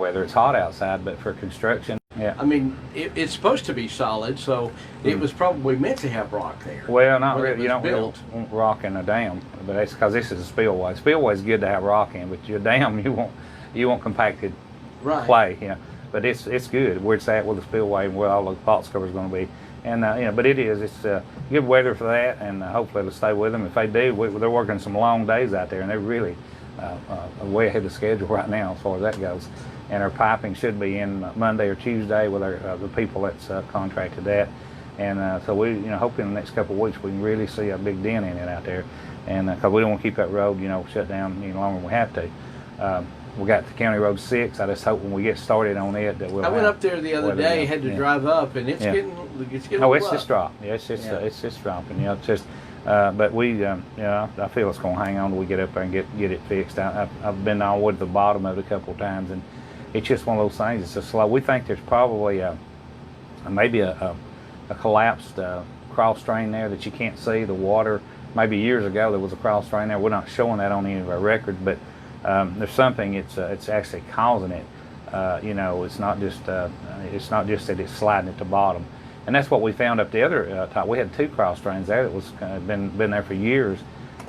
weather. It's hot outside, but for construction, yeah. I mean, it's supposed to be solid, so it was probably meant to have rock there. Well, not really. You don't really want rock in a dam, but that's because this is a spillway. Spillway is good to have rock in, but your dam, you want compacted clay, you know. But it's good where it's at with the spillway and where all the box cover is going to be. And you know, but it's good weather for that, and hopefully it'll stay with them. If they do, they're working some long days out there, and they're really way ahead of schedule right now as far as that goes. And our piping should be in Monday or Tuesday with the people that's contracted that. And so we, hoping in the next couple of weeks we can really see a big dent in it out there. And because we don't want to keep that road, shut down any longer than we have to. We got the County Road 6. I just hope when we get started on it that we'll. I went up there the other day, had to drive up, and it's getting Oh, it's just dropped. Yeah, it's just dropping. It's just. But we, I feel it's going to hang on till we get up there and get it fixed. I've been all the way to the bottom of it a couple of times, and it's just one of those things. It's just slow. We think there's probably maybe a collapsed cross drain there that you can't see. The water, maybe years ago there was a cross drain there. We're not showing that on any of our records, but there's something. It's actually causing it. It's not just that it's sliding at the bottom. And that's what we found up the other top. We had 2 cross drains there that was been there for years.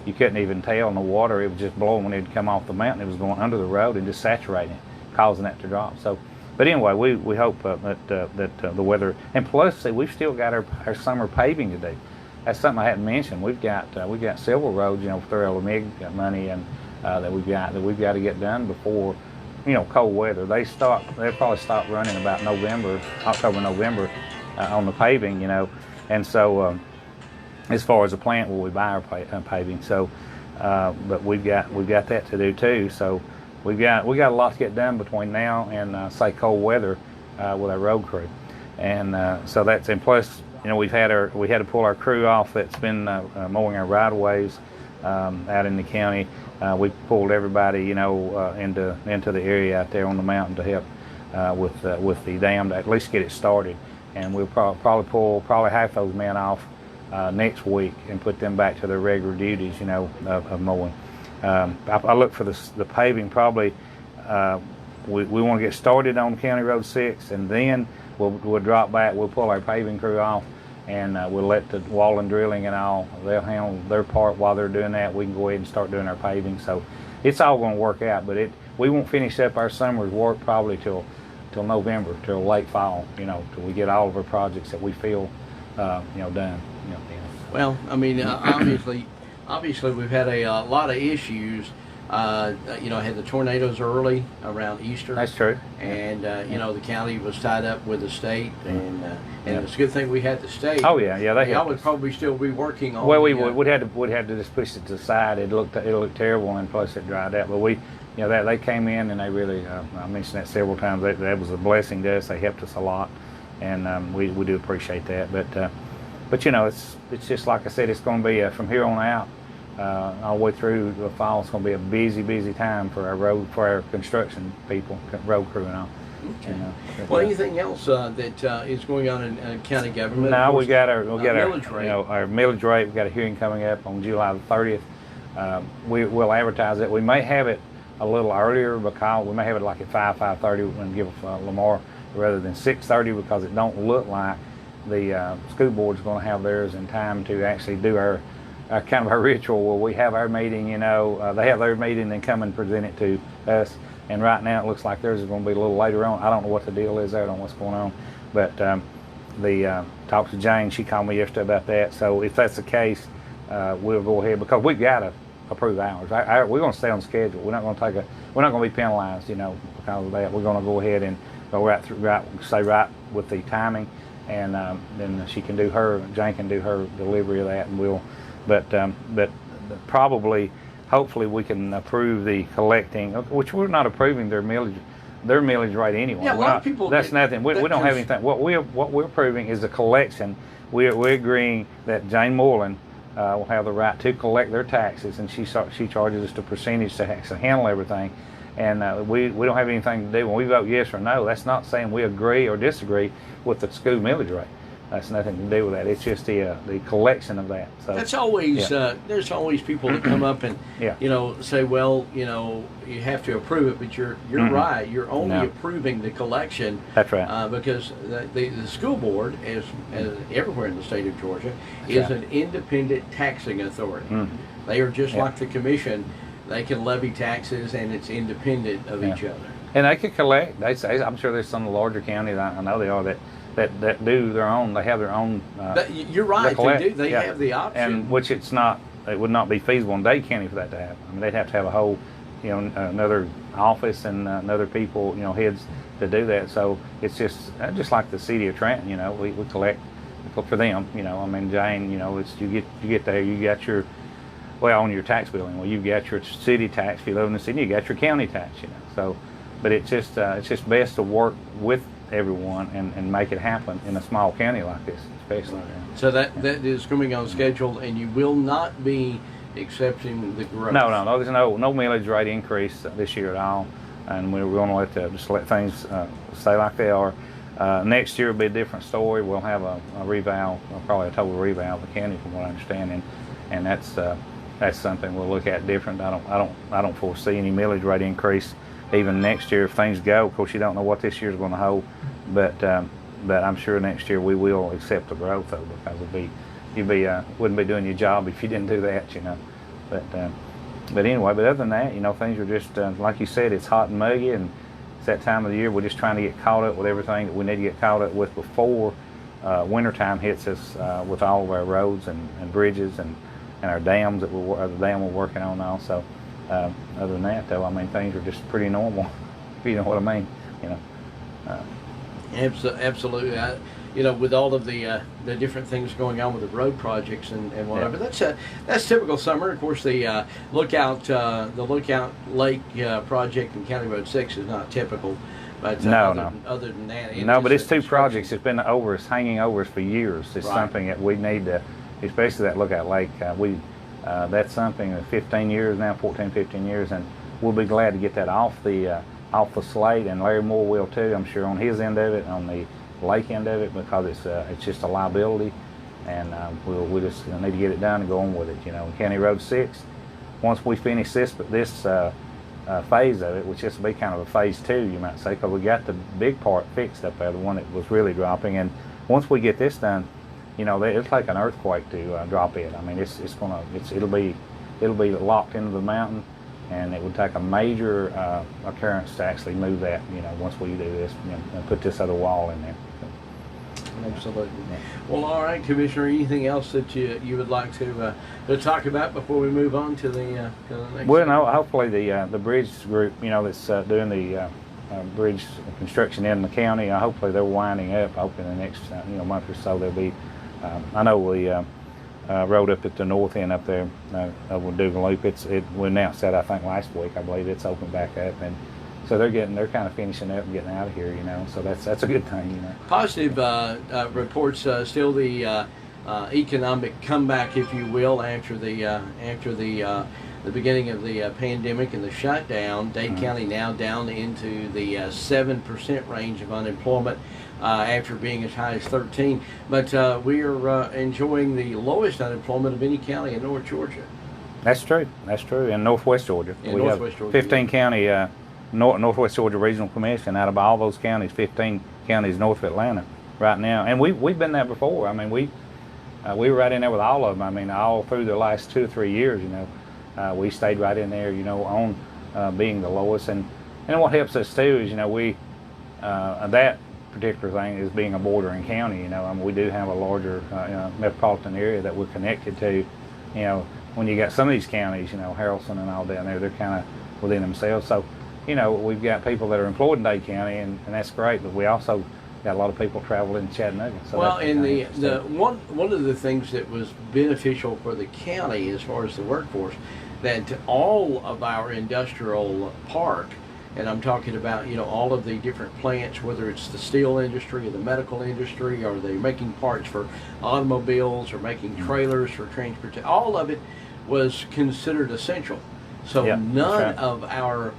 You couldn't even tell in the water. It was just blowing when it would come off the mountain. It was going under the road and just saturating it, causing that to drop. So, but anyway, we hope that the weather, and plus, see, we've still got our summer paving to do. That's something I hadn't mentioned. We've got several roads, through LMIG money and that we've got to get done before, cold weather. They'll probably stop running about October, November. On the paving, and so as far as the plant where we buy our paving, so but we've got that to do too. So we got a lot to get done between now and say cold weather with our road crew, and so that's, and plus we had to pull our crew off that's been mowing our right of ways out in the county. We pulled everybody into the area out there on the mountain to help with the dam to at least get it started. And we'll probably pull half those men off next week and put them back to their regular duties, of mowing. I look for the paving probably. We want to get started on County Road 6, and then we'll drop back. We'll pull our paving crew off, and we'll let the wall and drilling and all. They'll handle their part while they're doing that. We can go ahead and start doing our paving. So it's all going to work out. But we won't finish up our summer's work probably till November, till late fall, till we get all of our projects that we feel, done. Well, I mean, obviously we've had a lot of issues. Had the tornadoes early around Easter. That's true. And the county was tied up with the state, and it's a good thing we had the state. Oh yeah, Y'all would probably still be working on. Well, we'd have to just push it to the side. It looked terrible, and plus it dried out. But that they came in and they really, I mentioned that several times. That was a blessing to us. They helped us a lot, and we do appreciate that. But it's just like I said. It's going to be from here on out, all the way through the fall. It's going to be a busy time for our construction people, road crew and all. Okay. Well, anything else that is going on in county government? No, we got our millage rate. Our millage rate. We got a hearing coming up on July the 30th. We'll advertise it. We may have it a little earlier because we may have it like at 5:30 and give Lamar rather than 6:30 because it don't look like the school board's going to have theirs in time to actually do our kind of our ritual where we have our meeting. They have their meeting and come and present it to us. And right now it looks like theirs is going to be a little later on. I don't know what the deal is there. I don't know what's going on. But talked to Jane. She called me yesterday about that. So if that's the case, we'll go ahead because we've got to approve ours. We're going to stay on schedule. We're not going to be penalized, because of that. We're going to go ahead and go right with the timing, and then Jane can do her delivery of that, and but probably. Hopefully we can approve the collecting, which we're not approving their millage rate anyway. Yeah, a lot of people. That's nothing. We don't have anything. What we're approving is the collection. We're agreeing that Jane Moreland will have the right to collect their taxes, and she charges us the percentage to handle everything. And we don't have anything to do when we vote yes or no. That's not saying we agree or disagree with the school millage rate. That's nothing to do with that. It's just the collection of that. So that's always there's always people that come up and say, well, you have to approve it, but you're right. You're only approving the collection. That's right. Because the school board, as everywhere in the state of Georgia, is an independent taxing authority. They are just like the commission. They can levy taxes, and it's independent of each other. And they can collect. I'm sure there's some of the larger counties. I know they are that do their own. They have their own. You're right. They do. They have the option. And which it would not be feasible in Dade County for that to happen. I mean, they'd have to have a whole, another office and another people, heads to do that. So it's just like the city of Trenton. We collect for them. I mean, Jane. It's you get there. You got your on your tax billing. Well, you've got your city tax if you live in the city. You got your county tax. So, but it's just best to work with everyone and make it happen in a small county like this, especially. So that is coming on schedule, and you will not be accepting the growth. No. There's no millage rate increase this year at all, and we're going to let things stay like they are. Next year will be a different story. We'll have a reval, probably a total reval of the county, from what I understand, and that's something we'll look at different. I don't foresee any millage rate increase even next year if things go. Of course, you don't know what this year's going to hold, but I'm sure next year we will accept the growth, though, because you wouldn't be doing your job if you didn't do that, But anyway, other than that, things are just like you said. It's hot and muggy, and it's that time of the year. We're just trying to get caught up with everything that we need to get caught up with before wintertime hits us with all of our roads and bridges and our dams the dam we're working on also. Other than that, though, I mean, things are just pretty normal, if you know what I mean. Absolutely. With all of the different things going on with the road projects and whatever, that's typical summer. Of course, the Lookout Lake project in County Road 6 is not typical. But other than that, but it's two projects. It's been hanging over us for years. It's something that we need to, especially that Lookout Lake. That's something that 15 years now, 14, 15 years, and we'll be glad to get that off the slate, and Larry Moore will too, I'm sure, on his end of it, on the lake end of it, because it's just a liability, and we just need to get it done and go on with it. County Road 6, once we finish this phase of it, which this will be kind of a phase 2, you might say, because we got the big part fixed up there, the one that was really dropping, and once we get this done, it'll take an earthquake to drop it. I mean, it'll be locked into the mountain, and it would take a major occurrence to actually move that. Once we do this, and put this other wall in there. Absolutely. Well, all right, Commissioner. Anything else that you would like to talk about before we move on to the next? Well, no. Hopefully the bridge group, that's doing the bridge construction in the county. Hopefully they're winding up. Hopefully in the next month or so there'll be. I know we rode up at the north end up there over Dugan Loop. We announced that I think last week. I believe it's opened back up, and so they're kind of finishing up and getting out of here. So that's a good thing. Positive reports. Still the economic comeback, if you will, after the beginning of the pandemic and the shutdown. Dade County now down into the 7% range of unemployment. After being as high as 13, but we are enjoying the lowest unemployment of any county in North Georgia. That's true. In Northwest Georgia, we have 15 county Northwest Georgia Regional Commission. Out of all those counties, 15 counties north of Atlanta right now, and we've been there before. I mean, we were right in there with all of them. I mean, all through the last 2 or 3 years, we stayed right in there, on being the lowest, and what helps us too is we that particular thing is being a bordering county. I mean, we do have a larger metropolitan area that we're connected to. When you got some of these counties, Harrelson and all down there, they're kind of within themselves. So, we've got people that are employed in Dade County, and that's great. But we also got a lot of people traveling in Chattanooga. So well, and the one of the things that was beneficial for the county as far as the workforce, that all of our industrial park. And I'm talking about, all of the different plants, whether it's the steel industry or the medical industry, or they're making parts for automobiles or making trailers for transportation. All of it was considered essential. So none of our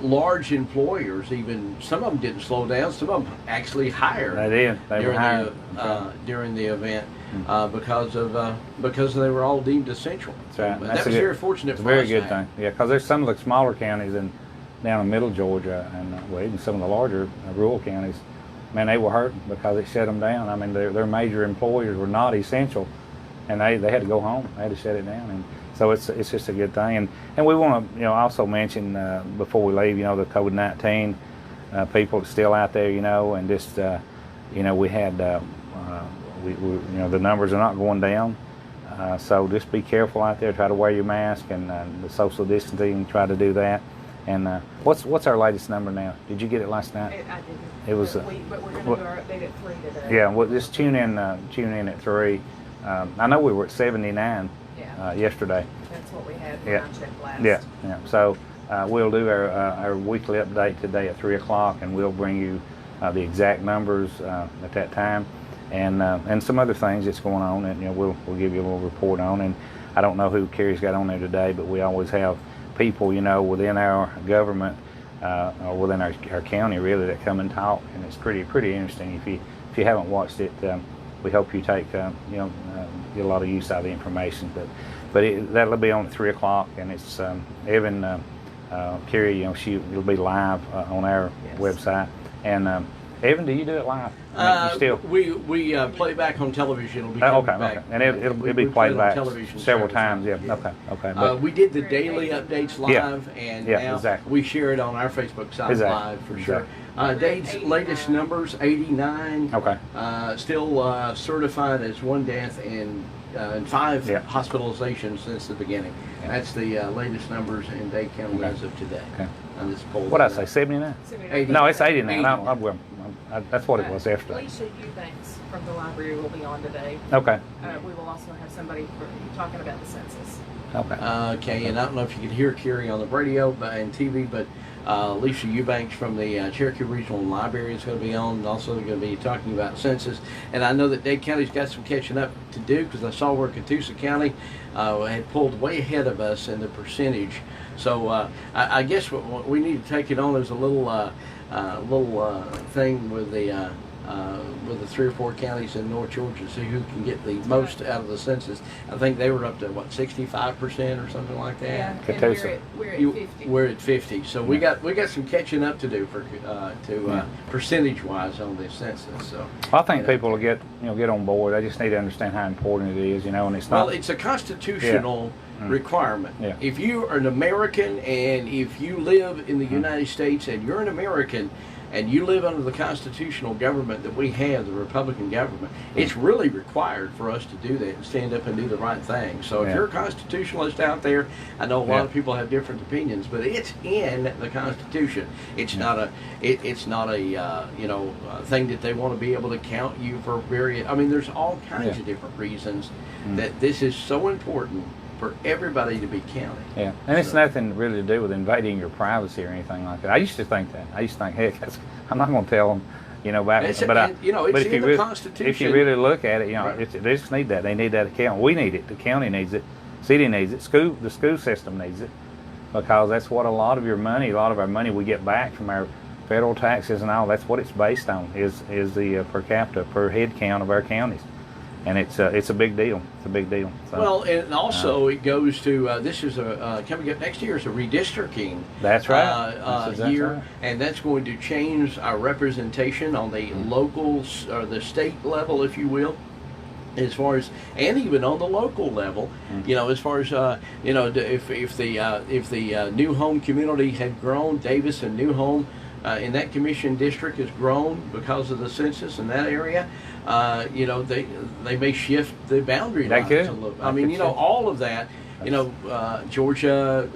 large employers, even some of them didn't slow down. Some of them actually hired. They did. They were hired during the event because they were all deemed essential. That's right. That was very fortunate. It's a very good thing. Yeah, because there's some of the smaller counties down in Middle Georgia and well, even some of the larger rural counties. Man, they were hurting because it shut them down. I mean, their major employers were not essential, and they had to go home. They had to shut it down, and so it's just a good thing. And we want to also mention before we leave, the COVID-19 people that's still out there, and just we had we the numbers are not going down, so just be careful out there. Try to wear your mask and the social distancing. Try to do that. And what's our latest number now? Did you get it last night? I didn't. It was. But we're going to do our update at 3 today. Yeah. Well, just tune in at 3. I know we were at 79 yesterday. That's what we had when Yeah. I checked last. Yeah. So we'll do our weekly update today at 3 o'clock, and we'll bring you the exact numbers at that time, and some other things that's going on, and we'll give you a little report on. And I don't know who Carrie's got on there today, but we always have people, within our government or within our county, really, that come and talk, and it's pretty interesting. If you haven't watched it, we hope you take get a lot of use out of the information. But that'll be on at 3 o'clock, and it's Evan Carrie. It'll be live on our website. And Evan, do you do it live? You still? We play back on television. It'll be okay. And it'll be played back several times. Yeah. Okay. But, we did the daily updates live, and now exactly. we share it on our Facebook site live for sure. Dade's latest numbers: 89. Okay. Still certified as 1 death and 5 hospitalizations since the beginning. Yeah. That's the latest numbers in Dade County as of today. Okay. On this poll. What did I say? 79? 79. No, it's 89. That's what it was after. Lisa Eubanks from the library will be on today. Okay. We will also have somebody talking about the census. Okay. Okay, and I don't know if you can hear Carrie on the radio and TV, but Lisa Eubanks from the Cherokee Regional Library is going to be on, and also they're going to be talking about census. And I know that Dade County's got some catching up to do, because I saw where Catoosa County had pulled way ahead of us in the percentage. So I guess what we need to take it on is a little thing with the 3 or 4 counties in North Georgia, see who can get the most out of the census. I think they were up to 65% or something like that. Yeah, Catoosa. and we're at 50. We're at 50, so we got some catching up to do for percentage wise on the census. So I think people will get on board. They just need to understand how important it is, and it's not. Well, it's a constitutional requirement. Yeah. If you are an American and if you live in the United States and you're an American and you live under the constitutional government that we have, the Republican government, it's really required for us to do that and stand up and do the right thing. So if you're a constitutionalist out there, I know a lot of people have different opinions, but it's in the Constitution. It's not a thing that they want to be able to count you for various. I mean, there's all kinds of different reasons that this is so important for everybody to be counted. Yeah, and it's nothing really to do with invading your privacy or anything like that. I used to think that. I used to think, heck, I'm not going to tell them, back. It's but in the Constitution. If you really look at it, they just need that. They need that account. We need it. The county needs it. City needs it. The school system needs it, because that's what a lot of our money we get back from our federal taxes and all. That's what it's based on. Is the per capita, per head count of our counties. And it's a big deal. It's a big deal. So, well, and also it goes to this is coming up next year is a redistricting. That's right. That's exactly year, right. and that's going to change our representation on the local or the state level, if you will, as far as, and even on the local level, as far as if the New Home community had grown, Davis and New Home. In that commission district has grown because of the census in that area. They may shift the boundary lines a little. I mean, all of that. Georgia.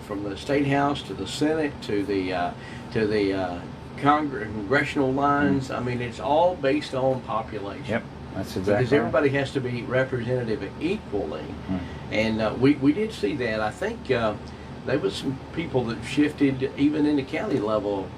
From the state house to the Senate to the congressional lines. I mean, it's all based on population. Yep, that's exactly. Because everybody has to be representative equally, and we did see that. I think there was some people that shifted even in the county level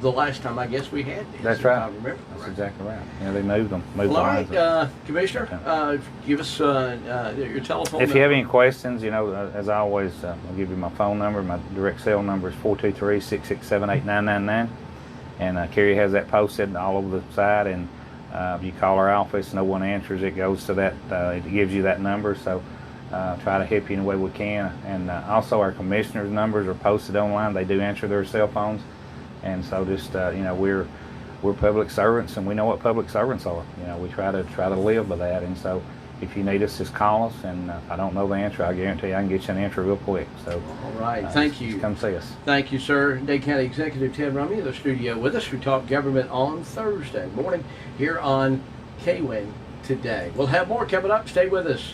the last time I guess we had this. That's if right. I remember That's correctly. exactly right. Yeah, they moved them. Well, all lines. right, Commissioner, give us your telephone If you have number. any questions, as I always, I'll give you my phone number. My direct cell number is 423-667-8999. And Carrie has that posted all over the site. And if you call our office, no one answers, it goes to that, it gives you that number. So try to help you in the way we can. And also our commissioners' numbers are posted online. They do answer their cell phones. And so just, we're public servants, and we know what public servants are. We try to live by that. And so if you need us, just call us. And if I don't know the answer, I guarantee I can get you an answer real quick. So All right, thank you. Just come see us. Thank you, sir. Dade County Executive Ted Rumley in the studio with us. We talk government on Thursday morning here on KWN Today. We'll have more coming up. Stay with us.